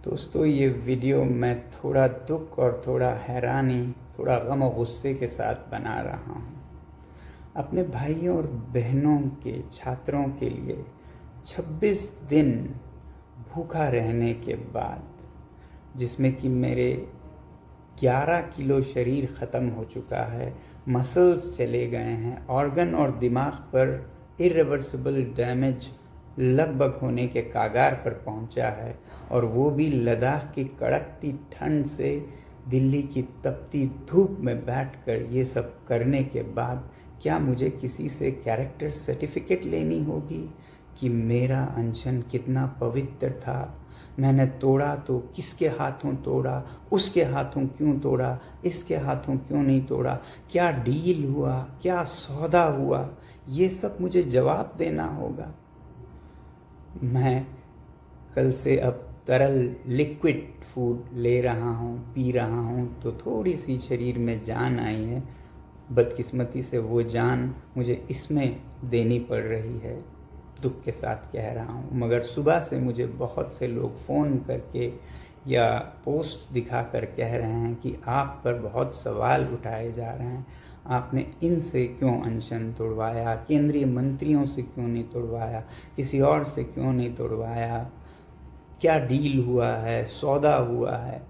दोस्तों, ये वीडियो मैं थोड़ा दुख और थोड़ा हैरानी, थोड़ा गम और गुस्से के साथ बना रहा हूँ। अपने भाइयों और बहनों के छात्रों के लिए 26 दिन भूखा रहने के बाद, जिसमें कि मेरे 11 किलो शरीर ख़त्म हो चुका है, मसल्स चले गए हैं, ऑर्गन और दिमाग पर इरिवर्सिबल डैमेज लगभग होने के कागार पर पहुंचा है, और वो भी लद्दाख की कड़कती ठंड से दिल्ली की तपती धूप में बैठकर ये सब करने के बाद क्या मुझे किसी से कैरेक्टर सर्टिफिकेट लेनी होगी कि मेरा अनशन कितना पवित्र था? मैंने तोड़ा तो किसके हाथों तोड़ा, उसके हाथों क्यों तोड़ा, इसके हाथों क्यों नहीं तोड़ा, क्या डील हुआ, क्या सौदा हुआ, ये सब मुझे जवाब देना होगा। मैं कल से अब तरल लिक्विड फूड ले रहा हूँ, पी रहा हूँ, तो थोड़ी सी शरीर में जान आई है। बदकिस्मती से वो जान मुझे इसमें देनी पड़ रही है, दुख के साथ कह रहा हूँ। मगर सुबह से मुझे बहुत से लोग फ़ोन करके या पोस्ट दिखाकर कह रहे हैं कि आप पर बहुत सवाल उठाए जा रहे हैं, आपने इनसे क्यों अनशन तोड़वाया, केंद्रीय मंत्रियों से क्यों नहीं तोड़वाया, किसी और से क्यों नहीं तोड़वाया, क्या डील हुआ है, सौदा हुआ है।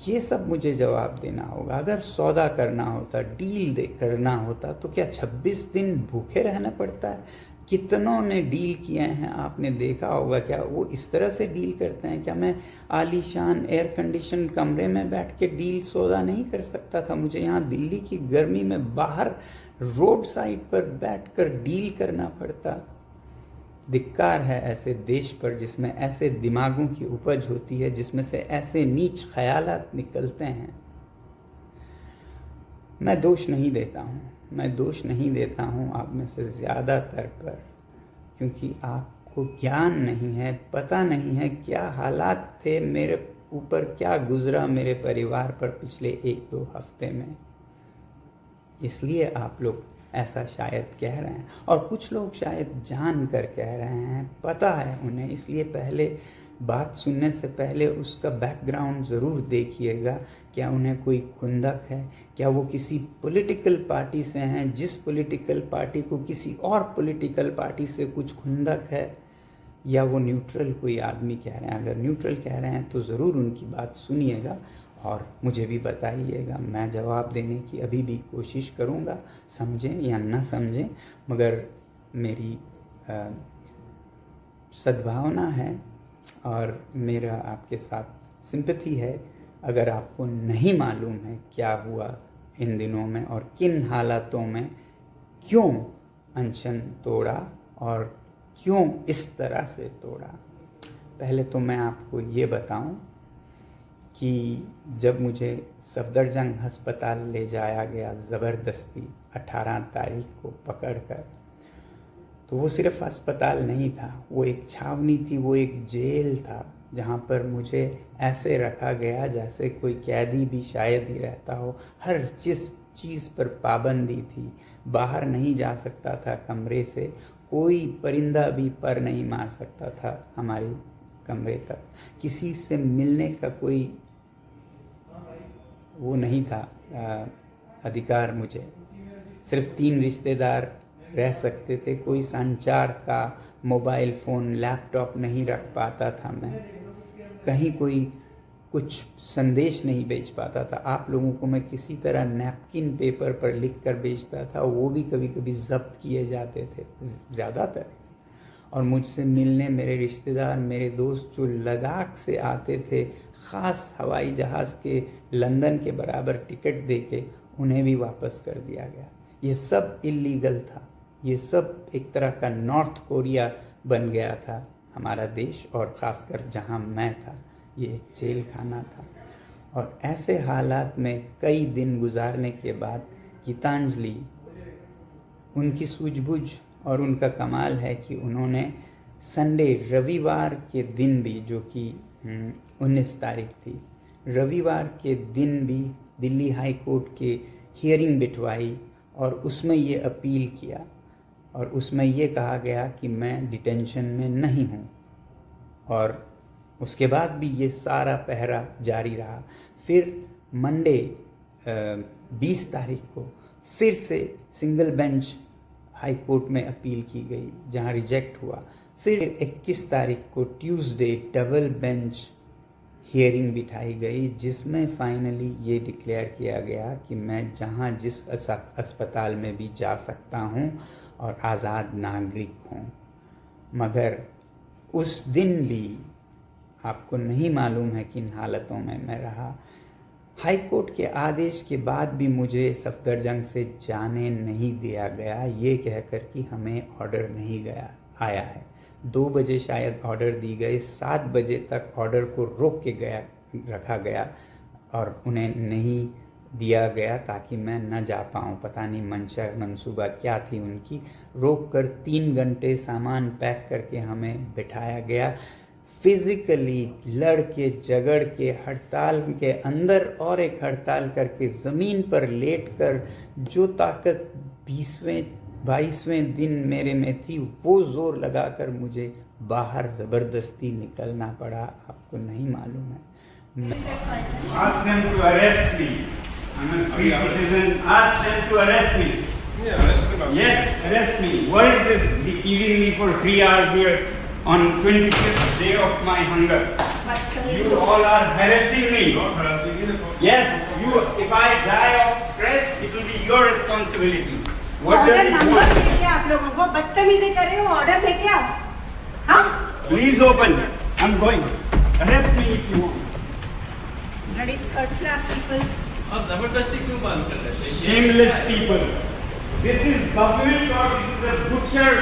ये सब मुझे जवाब देना होगा। अगर सौदा करना होता, डील करना होता, तो क्या 26 दिन भूखे रहना पड़ता है? कितनों ने डील किए हैं, आपने देखा होगा। क्या वो इस तरह से डील करते हैं? क्या मैं आलीशान एयर कंडीशन कमरे में बैठ के डील सौदा नहीं कर सकता था? मुझे यहाँ दिल्ली की गर्मी में बाहर रोड साइड पर बैठकर डील करना पड़ता। धिक्कार है ऐसे देश पर जिसमें ऐसे दिमागों की उपज होती है, जिसमें से ऐसे नीच ख्यालात निकलते हैं। मैं दोष नहीं देता हूँ आप में से ज़्यादातर पर, क्योंकि आपको ज्ञान नहीं है, पता नहीं है क्या हालात थे मेरे ऊपर, क्या गुजरा मेरे परिवार पर पिछले 1-2 हफ्ते में। इसलिए आप लोग ऐसा शायद कह रहे हैं, और कुछ लोग शायद जान कर कह रहे हैं, पता है उन्हें। इसलिए पहले बात सुनने से पहले उसका बैकग्राउंड ज़रूर देखिएगा। क्या उन्हें कोई खुंदक है? क्या वो किसी पॉलिटिकल पार्टी से हैं, जिस पॉलिटिकल पार्टी को किसी और पॉलिटिकल पार्टी से कुछ खुंदक है? या वो न्यूट्रल कोई आदमी कह रहे हैं? अगर न्यूट्रल कह रहे हैं तो ज़रूर उनकी बात सुनिएगा और मुझे भी बताइएगा। मैं जवाब देने की अभी भी कोशिश करूँगा, समझें या न समझें, मगर मेरी सद्भावना है और मेरा आपके साथ सिंपैथी है। अगर आपको नहीं मालूम है क्या हुआ इन दिनों में और किन हालातों में क्यों अनशन तोड़ा और क्यों इस तरह से तोड़ा, पहले तो मैं आपको ये बताऊं कि जब मुझे सफदरजंग अस्पताल ले जाया गया ज़बरदस्ती 18 तारीख को पकड़कर, तो वो सिर्फ अस्पताल नहीं था, वो एक छावनी थी, वो एक जेल था, जहाँ पर मुझे ऐसे रखा गया जैसे कोई कैदी भी शायद ही रहता हो। हर चीज़ पर पाबंदी थी, बाहर नहीं जा सकता था कमरे से, कोई परिंदा भी पर नहीं मार सकता था हमारे कमरे तक, किसी से मिलने का कोई वो नहीं था अधिकार। मुझे सिर्फ 3 रिश्तेदार रह सकते थे, कोई संचार का मोबाइल फ़ोन, लैपटॉप नहीं रख पाता था मैं, कहीं कोई कुछ संदेश नहीं भेज पाता था। आप लोगों को मैं किसी तरह नैपकिन पेपर पर लिख कर भेजता था, वो भी कभी कभी जब्त किए जाते थे ज़्यादातर। और मुझसे मिलने मेरे रिश्तेदार, मेरे दोस्त जो लद्दाख से आते थे, ख़ास हवाई जहाज़ के लंदन के बराबर टिकट देके, उन्हें भी वापस कर दिया गया। ये सब इलीगल था, ये सब एक तरह का नॉर्थ कोरिया बन गया था हमारा देश, और ख़ासकर जहाँ मैं था ये एक जेल खाना था। और ऐसे हालात में कई दिन गुजारने के बाद गीतांजलि, उनकी सूझबूझ और उनका कमाल है कि उन्होंने संडे, रविवार के दिन भी, जो कि 19 तारीख थी, रविवार के दिन भी दिल्ली हाई कोर्ट के हियरिंग बिठवाई, और उसमें ये अपील किया, और उसमें ये कहा गया कि मैं डिटेंशन में नहीं हूँ, और उसके बाद भी ये सारा पहरा जारी रहा। फिर मंडे 20 तारीख को फिर से सिंगल बेंच हाई कोर्ट में अपील की गई, जहां रिजेक्ट हुआ। फिर 21 तारीख को ट्यूसडे डबल बेंच हियरिंग बिठाई गई, जिसमें फाइनली ये डिक्लेयर किया गया कि मैं जहां जिस अस्पताल में भी जा सकता हूं और आज़ाद नागरिक हूं। मगर उस दिन भी आपको नहीं मालूम है किन हालतों में मैं रहा। हाई कोर्ट के आदेश के बाद भी मुझे सफदरजंग से जाने नहीं दिया गया, ये कहकर कि हमें ऑर्डर नहीं आया है। 2 बजे शायद ऑर्डर दी गई, 7 बजे तक ऑर्डर को रोक के रखा गया और उन्हें नहीं दिया गया ताकि मैं न जा पाऊँ। पता नहीं मंसूबा क्या थी उनकी। रोक कर 3 घंटे सामान पैक करके हमें बिठाया गया। फिजिकली लड़ के झगड़ के हड़ताल के अंदर और एक हड़ताल करके ज़मीन पर लेट कर जो ताकत 22वें दिन मेरे में थी, वो जोर लगाकर मुझे बाहर ज़बरदस्ती निकलना पड़ा। आपको नहीं मालूम है। Ask them to arrest me. I'm a free citizen. Ask them to arrest me. Yeah, arrest me. Yes, arrest me. What is this? Keeping me for 3 hours here on 25th day of my hunger. You all are harassing me. Not harassing you. Yes, you. If I die of stress, it will be your responsibility. What does order it number want? दे दिया आप लोगों को, बदतमीजी कर रहे हो, order लेके आओ। हाँ, Please open. I'm going. Arrest me if you want. bloody third class people. आप जबरदस्ती क्यों बांध कर रहे हैं? Shameless people. This is government or this is a butcher?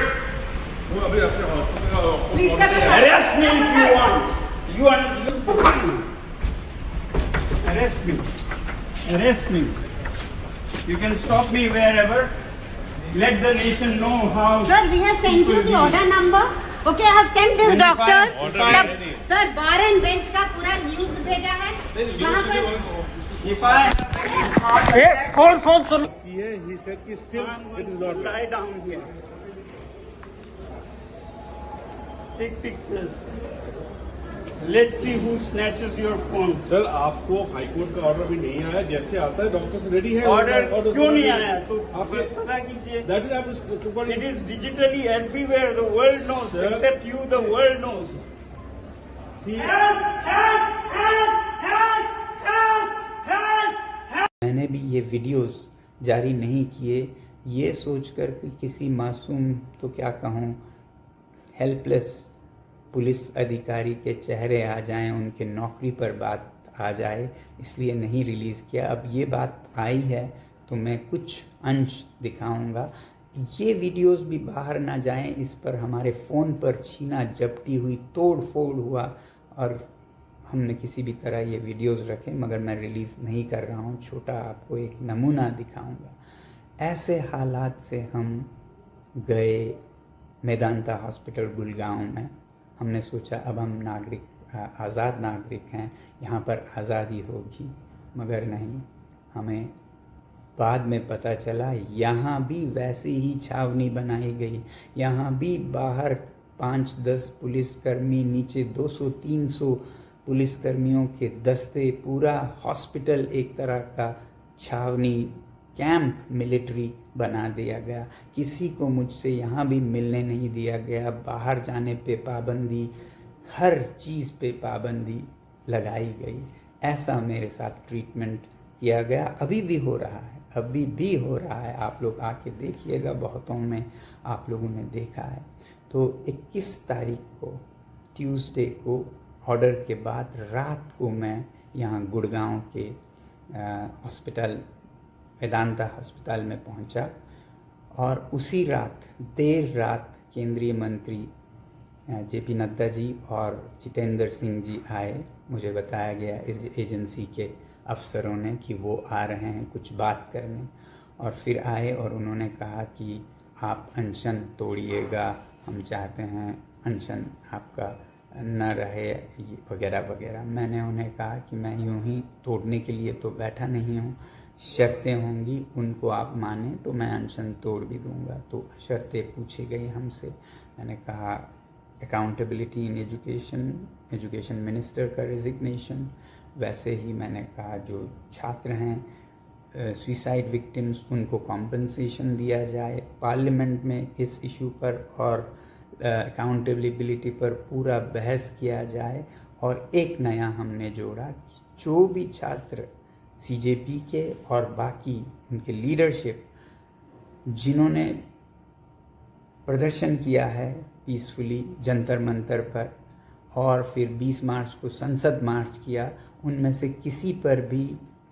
वो अभी अपने हॉस्पिटल का Please step aside. Arrest me if you want. You want? Arrest me. Arrest me. You can stop me wherever. Let the nation know how. Sir, we have sent you the order number. Okay, I have sent this Then doctor. order तब ready. Sir bar and bench का पूरा news भेजा है वहाँ पर। If I he said कि still it is not lie down here. Take pictures. Let's see who snatches your phone. Sir आपको high court का ऑर्डर भी नहीं आया, जैसे आता है डॉक्टर से रेडी है ऑर्डर क्यों नहीं आया? तो आपके पता कीजिए। दैट इज आप It is digitally everywhere. The world knows. Sir. Except you, the world knows. मैंने भी ये वीडियोस जारी नहीं किए, ये सोचकर कि किसी मासूम, तो क्या कहूँ, हेल्पलेस पुलिस अधिकारी के चेहरे आ जाएं, उनके नौकरी पर बात आ जाए, इसलिए नहीं रिलीज़ किया। अब ये बात आई है तो मैं कुछ अंश दिखाऊंगा। ये वीडियोस भी बाहर ना जाएं, इस पर हमारे फ़ोन पर छीना झपटी हुई, तोड़ फोड़ हुआ और हमने किसी भी तरह ये वीडियोस रखे, मगर मैं रिलीज़ नहीं कर रहा हूँ। छोटा आपको एक नमूना दिखाऊंगा। ऐसे हालात से हम गए मेदांता हॉस्पिटल गुड़गांव में। हमने सोचा अब हम आज़ाद नागरिक हैं, यहाँ पर आज़ादी होगी, मगर नहीं। हमें बाद में पता चला यहाँ भी वैसी ही छावनी बनाई गई। यहाँ भी बाहर 5-10 पुलिसकर्मी, नीचे 200-300 पुलिसकर्मियों के दस्ते, पूरा हॉस्पिटल एक तरह का छावनी कैंप मिलिट्री बना दिया गया। किसी को मुझसे यहाँ भी मिलने नहीं दिया गया। बाहर जाने पे पाबंदी, हर चीज़ पे पाबंदी लगाई गई। ऐसा मेरे साथ ट्रीटमेंट किया गया। अभी भी हो रहा है, अभी भी हो रहा है। आप लोग आके देखिएगा, बहुतों में आप लोगों ने देखा है। तो 21 तारीख को ट्यूसडे को ऑर्डर के बाद रात को मैं यहाँ गुड़गांव के हॉस्पिटल वेदांता अस्पताल में पहुंचा और उसी रात देर रात केंद्रीय मंत्री जेपी नड्डा जी और जितेंद्र सिंह जी आए। मुझे बताया गया इस एजेंसी के अफसरों ने कि वो आ रहे हैं कुछ बात करने, और फिर आए और उन्होंने कहा कि आप अनशन तोड़िएगा, हम चाहते हैं अनशन आपका न रहे, वगैरह वगैरह। मैंने उन्हें कहा कि मैं यूं ही तोड़ने के लिए तो बैठा नहीं हूं, शर्तें होंगी, उनको आप माने तो मैं अनशन तोड़ भी दूंगा। तो शर्तें पूछी गई हमसे। मैंने कहा अकाउंटेबिलिटी इन एजुकेशन मिनिस्टर का रेजिग्नेशन, वैसे ही मैंने कहा जो छात्र हैं सुसाइड विक्टिम्स उनको कॉम्पनसेशन दिया जाए, पार्लियामेंट में इस इशू पर और अकाउंटेबिलिटी पर पूरा बहस किया जाए। और एक नया हमने जोड़ा कि जो भी छात्र सीजेपी के और बाकी उनके लीडरशिप जिन्होंने प्रदर्शन किया है पीसफुली जंतर मंतर पर और फिर 20 मार्च को संसद मार्च किया, उनमें से किसी पर भी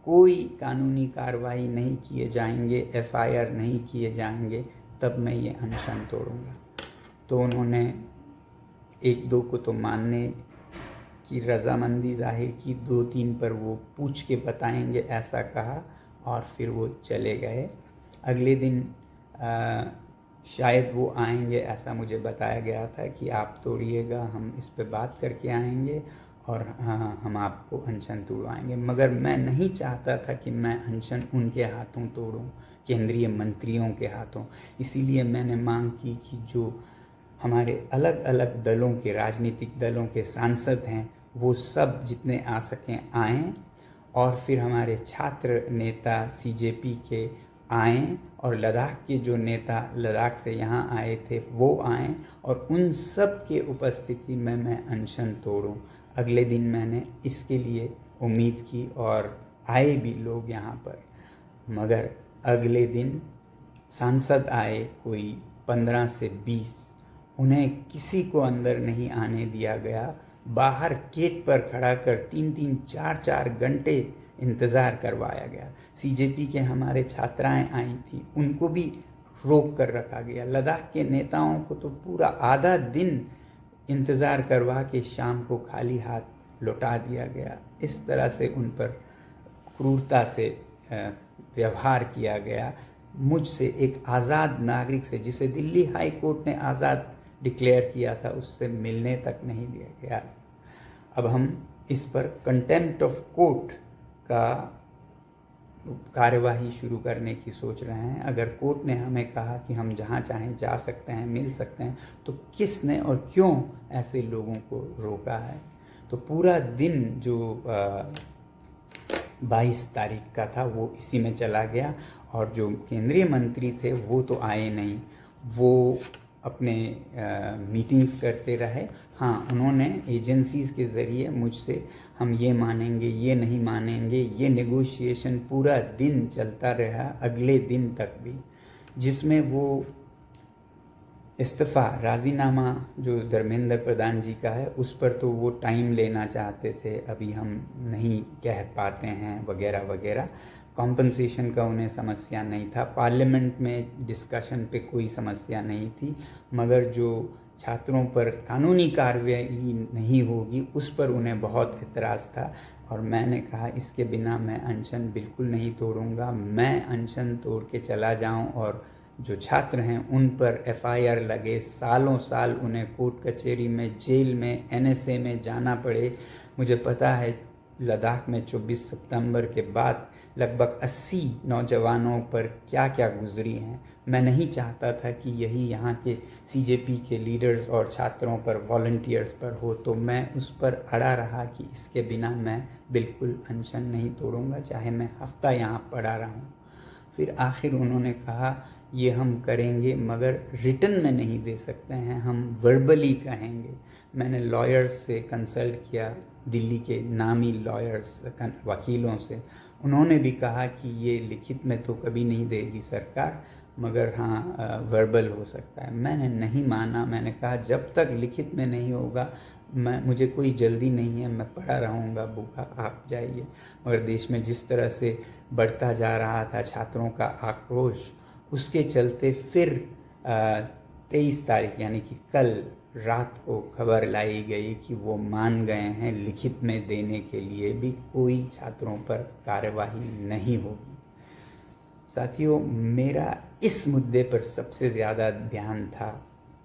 कोई कानूनी कार्रवाई नहीं किए जाएंगे, एफआईआर नहीं किए जाएंगे, तब मैं ये अनशन तोड़ूंगा। तो उन्होंने एक दो को तो मानने की रजामंदी जाहिर की, 2-3 पर वो पूछ के बताएंगे ऐसा कहा और फिर वो चले गए। अगले दिन शायद वो आएंगे ऐसा मुझे बताया गया था कि आप तोड़िएगा, हम इस पे बात करके आएंगे और हाँ हम आपको अनशन तोड़वाएंगे। मगर मैं नहीं चाहता था कि मैं अनशन उनके हाथों तोड़ूं, केंद्रीय मंत्रियों के हाथों। इसीलिए मैंने मांग की कि जो हमारे अलग अलग दलों के राजनीतिक दलों के सांसद हैं वो सब जितने आ सकें आएँ और फिर हमारे छात्र नेता सीजेपी के आएँ और लद्दाख के जो नेता लद्दाख से यहाँ आए थे वो आएँ और उन सब के उपस्थिति में मैं अनशन तोड़ूं। अगले दिन मैंने इसके लिए उम्मीद की और आए भी लोग यहाँ पर, मगर अगले दिन सांसद आए कोई 15 से 20, उन्हें किसी को अंदर नहीं आने दिया गया। बाहर गेट पर खड़ा कर 3-3, 4-4 घंटे इंतज़ार करवाया गया। सीजेपी के हमारे छात्राएं आई थी, उनको भी रोक कर रखा गया। लद्दाख के नेताओं को तो पूरा आधा दिन इंतज़ार करवा के शाम को खाली हाथ लौटा दिया गया। इस तरह से उन पर क्रूरता से व्यवहार किया गया। मुझसे एक आज़ाद नागरिक से, जिसे दिल्ली हाई कोर्ट ने आज़ाद डिक्लेयर किया था, उससे मिलने तक नहीं दिया गया। अब हम इस पर कंटेम्प्ट ऑफ कोर्ट का कार्यवाही शुरू करने की सोच रहे हैं। अगर कोर्ट ने हमें कहा कि हम जहाँ चाहें जा सकते हैं, मिल सकते हैं, तो किसने और क्यों ऐसे लोगों को रोका है? तो पूरा दिन जो 22 तारीख का था वो इसी में चला गया और जो केंद्रीय मंत्री थे वो तो आए नहीं, वो अपने मीटिंग्स करते रहे। हाँ, उन्होंने एजेंसीज़ के ज़रिए मुझसे हम ये मानेंगे, ये नहीं मानेंगे, ये नेगोशिएशन पूरा दिन चलता रहा, अगले दिन तक भी, जिसमें वो इस्तीफ़ा राज़ीनामा जो धर्मेंद्र प्रधान जी का है उस पर तो वो टाइम लेना चाहते थे, अभी हम नहीं कह पाते हैं वगैरह वगैरह। कॉम्पनसेशन का उन्हें समस्या नहीं था, पार्लियामेंट में डिस्कशन पे कोई समस्या नहीं थी, मगर जो छात्रों पर कानूनी कार्रवाई नहीं होगी उस पर उन्हें बहुत एतराज़ था। और मैंने कहा इसके बिना मैं अनशन बिल्कुल नहीं तोड़ूंगा। मैं अनशन तोड़ के चला जाऊं और जो छात्र हैं उन पर एफआईआर लगे, सालों साल उन्हें कोर्ट कचहरी में, जेल में, एनएसए में जाना पड़े। मुझे पता है लद्दाख में 24 सितंबर के बाद लगभग 80 नौजवानों पर क्या क्या गुजरी हैं। मैं नहीं चाहता था कि यही यहाँ के सीजेपी के लीडर्स और छात्रों पर, वॉलंटियर्स पर हो, तो मैं उस पर अड़ा रहा कि इसके बिना मैं बिल्कुल अनशन नहीं तोड़ूंगा, चाहे मैं हफ्ता यहाँ पड़ा रहूँ। फिर आखिर उन्होंने कहा ये हम करेंगे मगर रिटन में नहीं दे सकते हैं, हम वर्बली कहेंगे। मैंने लॉयर्स से कंसल्ट किया, दिल्ली के नामी लॉयर्स, वकीलों से। उन्होंने भी कहा कि ये लिखित में तो कभी नहीं देगी सरकार, मगर हाँ वर्बल हो सकता है। मैंने नहीं माना, मैंने कहा जब तक लिखित में नहीं होगा मुझे कोई जल्दी नहीं है, मैं पड़ा रहूँगा भूखा, आप जाइए। मगर देश में जिस तरह से बढ़ता जा रहा था छात्रों का आक्रोश, उसके चलते फिर 23 तारीख यानी कि कल रात को खबर लाई गई कि वो मान गए हैं लिखित में देने के लिए भी कोई छात्रों पर कार्यवाही नहीं होगी। साथियों, मेरा इस मुद्दे पर सबसे ज़्यादा ध्यान था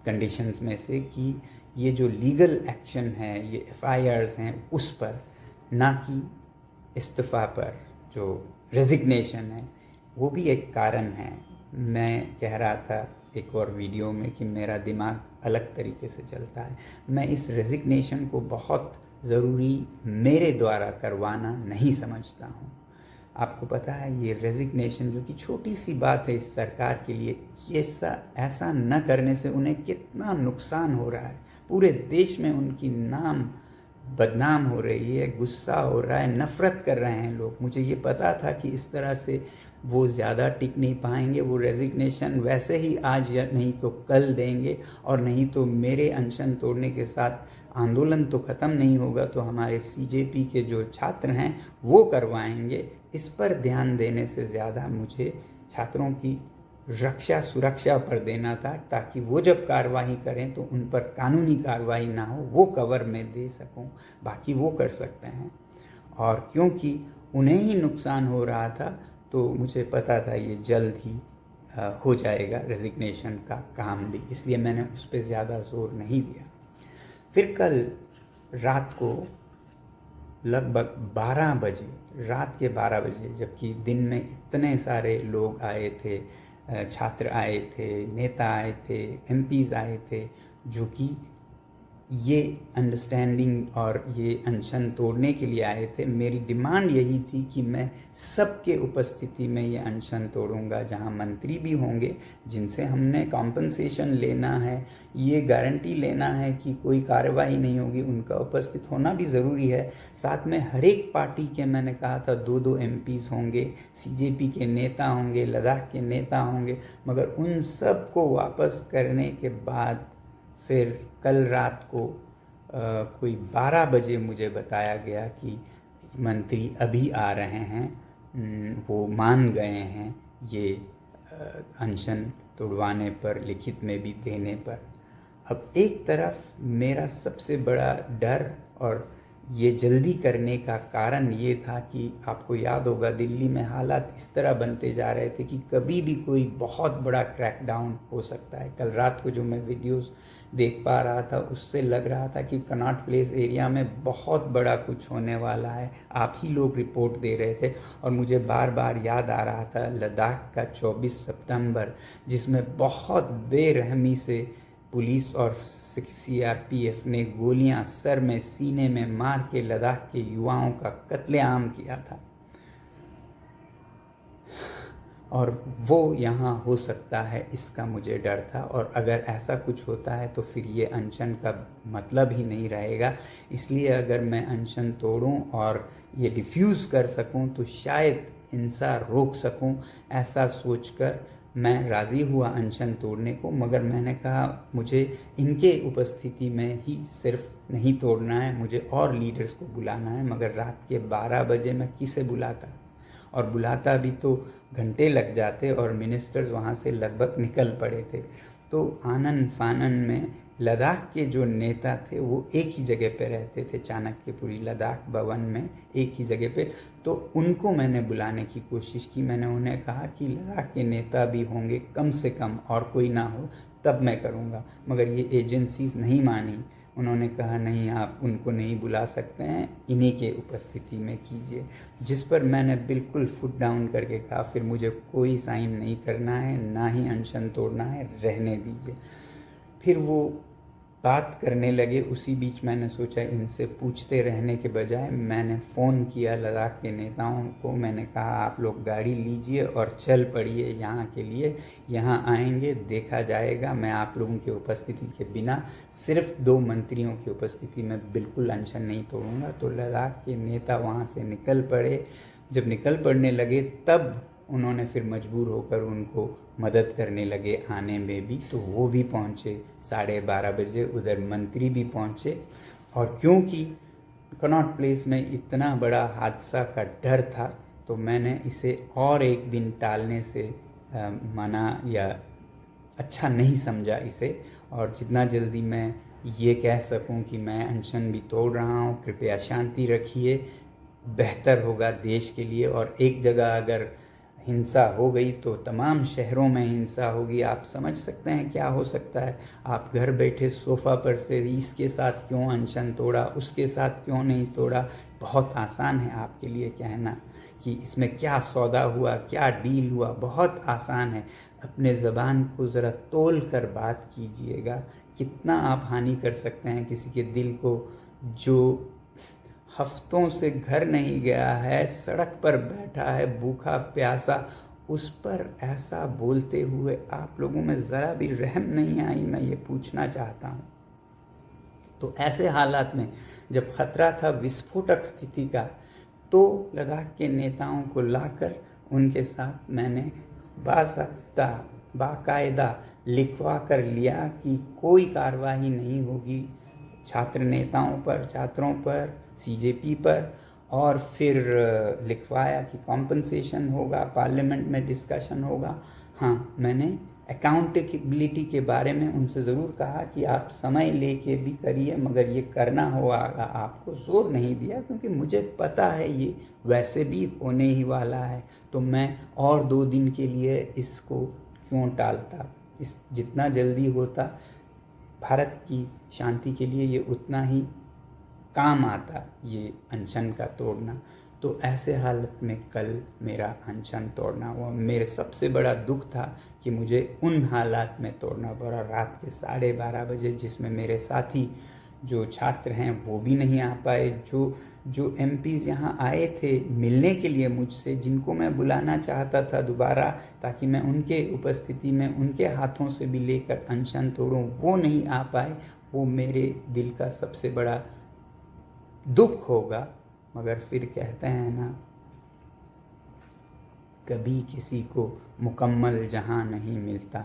कंडीशंस में से कि ये जो लीगल एक्शन है, ये एफआईआर्स हैं उस पर, ना कि इस्तीफ़ा पर। जो रेजिग्नेशन है वो भी एक कारण है। मैं कह रहा था एक और वीडियो में कि मेरा दिमाग अलग तरीके से चलता है। मैं इस रेजिग्नेशन को बहुत ज़रूरी मेरे द्वारा करवाना नहीं समझता हूँ। आपको पता है ये रेजिग्नेशन जो कि छोटी सी बात है इस सरकार के लिए, ये ऐसा न करने से उन्हें कितना नुकसान हो रहा है। पूरे देश में उनकी नाम बदनाम हो रही है, गुस्सा हो रहा है, नफ़रत कर रहे हैं लोग। मुझे ये पता था कि इस तरह से वो ज़्यादा टिक नहीं पाएंगे। वो रेजिग्नेशन वैसे ही आज या नहीं तो कल देंगे, और नहीं तो मेरे अनशन तोड़ने के साथ आंदोलन तो ख़त्म नहीं होगा, तो हमारे सीजेपी के जो छात्र हैं वो करवाएंगे। इस पर ध्यान देने से ज़्यादा मुझे छात्रों की रक्षा सुरक्षा पर देना था, ताकि वो जब कार्रवाई करें तो उन पर कानूनी कार्रवाई ना हो, वो कवर में दे सकूं। बाकी वो कर सकते हैं, और क्योंकि उन्हें ही नुकसान हो रहा था तो मुझे पता था ये जल्द ही हो जाएगा रेजिग्नेशन का काम भी, इसलिए मैंने उस पर ज़्यादा जोर नहीं दिया। फिर कल रात को लगभग 12 बजे, रात के 12 बजे, जबकि दिन में इतने सारे लोग आए थे, छात्र आए थे, नेता आए थे, एमपीज़ आए थे, जो कि ये अंडरस्टैंडिंग और ये अनशन तोड़ने के लिए आए थे। मेरी डिमांड यही थी कि मैं सबके उपस्थिति में ये अनशन तोड़ूंगा, जहां मंत्री भी होंगे, जिनसे हमने कॉम्पनसेशन लेना है, ये गारंटी लेना है कि कोई कार्रवाई नहीं होगी, उनका उपस्थित होना भी ज़रूरी है। साथ में हर एक पार्टी के, मैंने कहा था 2-2 एमपीज़ होंगे, सीजेपी के नेता होंगे, लद्दाख के नेता होंगे, मगर उन सब को वापस करने के बाद फिर कल रात को कोई 12 बजे मुझे बताया गया कि मंत्री अभी आ रहे हैं, वो मान गए हैं ये अनशन तोड़वाने पर, लिखित में भी देने पर। अब एक तरफ मेरा सबसे बड़ा डर और ये जल्दी करने का कारण ये था कि आपको याद होगा दिल्ली में हालात इस तरह बनते जा रहे थे कि कभी भी कोई बहुत बड़ा क्रैकडाउन हो सकता है। कल रात को जो मैं वीडियोस देख पा रहा था उससे लग रहा था कि कनॉट प्लेस एरिया में बहुत बड़ा कुछ होने वाला है। आप ही लोग रिपोर्ट दे रहे थे, और मुझे बार बार याद आ रहा था लद्दाख का 24 सितंबर, जिसमें बहुत बेरहमी से पुलिस और सीआरपीएफ ने गोलियां सर में, सीने में मार के लद्दाख के युवाओं का कत्लेआम किया था, और वो यहाँ हो सकता है इसका मुझे डर था। और अगर ऐसा कुछ होता है तो फिर ये अनशन का मतलब ही नहीं रहेगा। इसलिए अगर मैं अनशन तोड़ूं और ये डिफ्यूज़ कर सकूं तो शायद हिंसा रोक सकूं, ऐसा सोचकर मैं राज़ी हुआ अनशन तोड़ने को। मगर मैंने कहा मुझे इनके उपस्थिति में ही सिर्फ नहीं तोड़ना है, मुझे और लीडर्स को बुलाना है। मगर रात के 12 बजे मैं किसे बुलाता, और बुलाता भी तो घंटे लग जाते, और मिनिस्टर्स वहाँ से लगभग निकल पड़े थे। तो आनन फानन में लद्दाख के जो नेता थे वो एक ही जगह पे रहते थे, चाणक्यपुरी लद्दाख भवन में एक ही जगह पे। तो उनको मैंने बुलाने की कोशिश की। मैंने उन्हें कहा कि लद्दाख के नेता भी होंगे कम से कम, और कोई ना हो तब मैं करूँगा। मगर ये एजेंसीज नहीं मानी। उन्होंने कहा नहीं, आप उनको नहीं बुला सकते हैं, इन्हीं के उपस्थिति में कीजिए। जिस पर मैंने बिल्कुल फुट डाउन करके कहा फिर मुझे कोई साइन नहीं करना है, ना ही अनशन तोड़ना है, रहने दीजिए। फिर वो बात करने लगे। उसी बीच मैंने सोचा इनसे पूछते रहने के बजाय मैंने फ़ोन किया लद्दाख के नेताओं को। मैंने कहा आप लोग गाड़ी लीजिए और चल पड़िए यहाँ के लिए, यहाँ आएंगे, देखा जाएगा। मैं आप लोगों की उपस्थिति के बिना सिर्फ 2 मंत्रियों की उपस्थिति में बिल्कुल अनशन नहीं तोड़ूंगा। तो लद्दाख के नेता वहाँ से निकल पड़े। जब निकल पड़ने लगे तब उन्होंने फिर मजबूर होकर उनको मदद करने लगे आने में भी। तो वो भी पहुँचे 12:30 बजे, उधर मंत्री भी पहुँचे। और क्योंकि कनॉट प्लेस में इतना बड़ा हादसा का डर था तो मैंने इसे और एक दिन टालने से मना या अच्छा नहीं समझा इसे। और जितना जल्दी मैं ये कह सकूं कि मैं अनशन भी तोड़ रहा हूं, कृपया शांति रखिए, बेहतर होगा देश के लिए। और एक जगह अगर हिंसा हो गई तो तमाम शहरों में हिंसा होगी। आप समझ सकते हैं क्या हो सकता है। आप घर बैठे सोफ़ा पर से इसके साथ क्यों अनशन तोड़ा, उसके साथ क्यों नहीं तोड़ा, बहुत आसान है आपके लिए कहना कि इसमें क्या सौदा हुआ, क्या डील हुआ। बहुत आसान है। अपने ज़बान को ज़रा तोल कर बात कीजिएगा। कितना आप हानि कर सकते हैं किसी के दिल को, जो हफ्तों से घर नहीं गया है, सड़क पर बैठा है भूखा प्यासा, उस पर ऐसा बोलते हुए आप लोगों में ज़रा भी रहम नहीं आई। मैं ये पूछना चाहता हूँ। तो ऐसे हालात में जब खतरा था विस्फोटक स्थिति का, तो लद्दाख के नेताओं को लाकर उनके साथ मैंने बाकायदा लिखवा कर लिया कि कोई कार्रवाई नहीं होगी छात्र नेताओं पर, छात्रों पर, सीजेपी पर, और फिर लिखवाया कि कॉम्पनसेशन होगा, पार्लियामेंट में डिस्कशन होगा। हाँ, मैंने अकाउंटेबिलिटी के बारे में उनसे ज़रूर कहा कि आप समय लेके भी करिए, मगर ये करना होगा आपको। जोर नहीं दिया क्योंकि मुझे पता है ये वैसे भी होने ही वाला है, तो मैं और 2 दिन के लिए इसको क्यों टालता। इस जितना जल्दी होता भारत की शांति के लिए ये उतना ही काम आता, ये अनशन का तोड़ना। तो ऐसे हालत में कल मेरा अनशन तोड़ना हुआ। मेरे सबसे बड़ा दुख था कि मुझे उन हालात में तोड़ना पड़ा, रात के 12:30 बजे, जिसमें मेरे साथी जो छात्र हैं वो भी नहीं आ पाए। जो एमपीज़ यहाँ आए थे मिलने के लिए मुझसे, जिनको मैं बुलाना चाहता था दोबारा ताकि मैं उनके उपस्थिति में उनके हाथों से भी लेकर अनशन तोड़ूं, वो नहीं आ पाए। वो मेरे दिल का सबसे बड़ा दुख होगा। मगर फिर कहते हैं ना, कभी किसी को मुकम्मल जहां नहीं मिलता,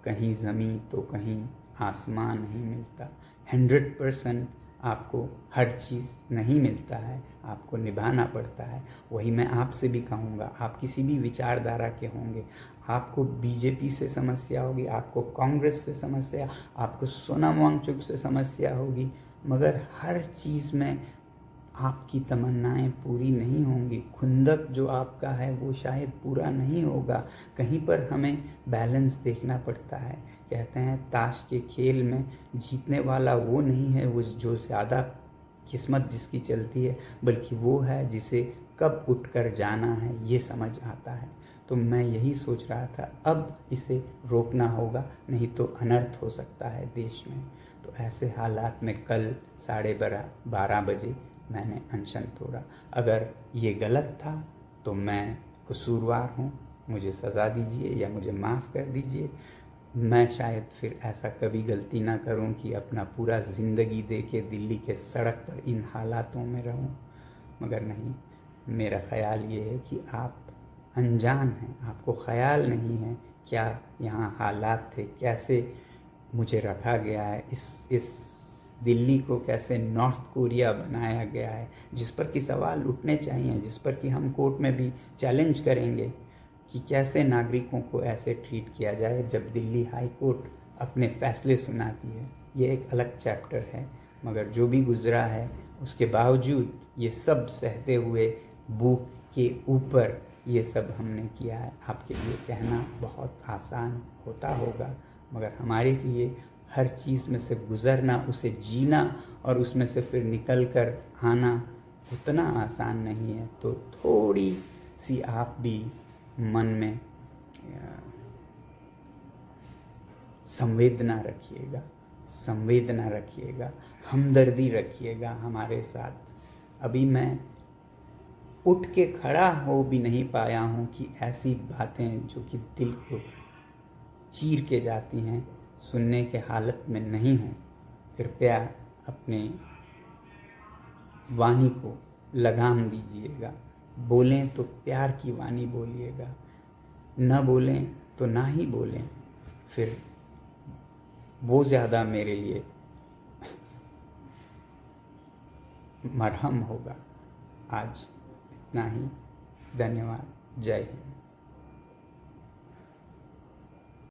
कहीं ज़मीं तो कहीं आसमान नहीं मिलता। 100% आपको हर चीज़ नहीं मिलता है, आपको निभाना पड़ता है। वही मैं आपसे भी कहूँगा, आप किसी भी विचारधारा के होंगे, आपको बीजेपी से समस्या होगी, आपको कांग्रेस से समस्या, आपको सोनम वांगचुक से समस्या होगी, मगर हर चीज़ में आपकी तमन्नाएं पूरी नहीं होंगी। खुंदक जो आपका है वो शायद पूरा नहीं होगा। कहीं पर हमें बैलेंस देखना पड़ता है। कहते हैं ताश के खेल में जीतने वाला वो नहीं है वो जो ज़्यादा किस्मत जिसकी चलती है, बल्कि वो है जिसे कब उठकर जाना है ये समझ आता है। तो मैं यही सोच रहा था, अब इसे रोकना होगा, नहीं तो अनर्थ हो सकता है देश में। तो ऐसे हालात में कल 12:30 बजे मैंने अनशन तोड़ा। अगर ये गलत था तो मैं कसूरवार हूँ, मुझे सज़ा दीजिए या मुझे माफ़ कर दीजिए। मैं शायद फिर ऐसा कभी गलती ना करूं कि अपना पूरा ज़िंदगी दे के दिल्ली के सड़क पर इन हालातों में रहूं। मगर नहीं, मेरा ख़्याल ये है कि आप अनजान हैं, आपको ख़्याल नहीं है क्या यहाँ हालात थे, कैसे मुझे रखा गया है, इस दिल्ली को कैसे नॉर्थ कोरिया बनाया गया है, जिस पर कि सवाल उठने चाहिए, जिस पर कि हम कोर्ट में भी चैलेंज करेंगे कि कैसे नागरिकों को ऐसे ट्रीट किया जाए जब दिल्ली हाई कोर्ट अपने फैसले सुनाती है। ये एक अलग चैप्टर है, मगर जो भी गुजरा है उसके बावजूद ये सब सहते हुए भूख के ऊपर ये सब हमने किया है। आपके लिए कहना बहुत आसान होता होगा, मगर हमारे लिए हर चीज़ में से गुज़रना, उसे जीना और उसमें से फिर निकल कर आना उतना आसान नहीं है। तो थोड़ी सी आप भी मन में संवेदना रखिएगा, हमदर्दी रखिएगा हमारे साथ। अभी मैं उठ के खड़ा हो भी नहीं पाया हूँ कि ऐसी बातें जो कि दिल को चीर के जाती हैं सुनने के हालत में नहीं हूँ। कृपया अपने वाणी को लगाम दीजिएगा। बोलें तो प्यार की वाणी बोलिएगा, न बोलें तो ना ही बोलें, फिर वो ज़्यादा मेरे लिए मरहम होगा। आज इतना ही। धन्यवाद। जय हिंद।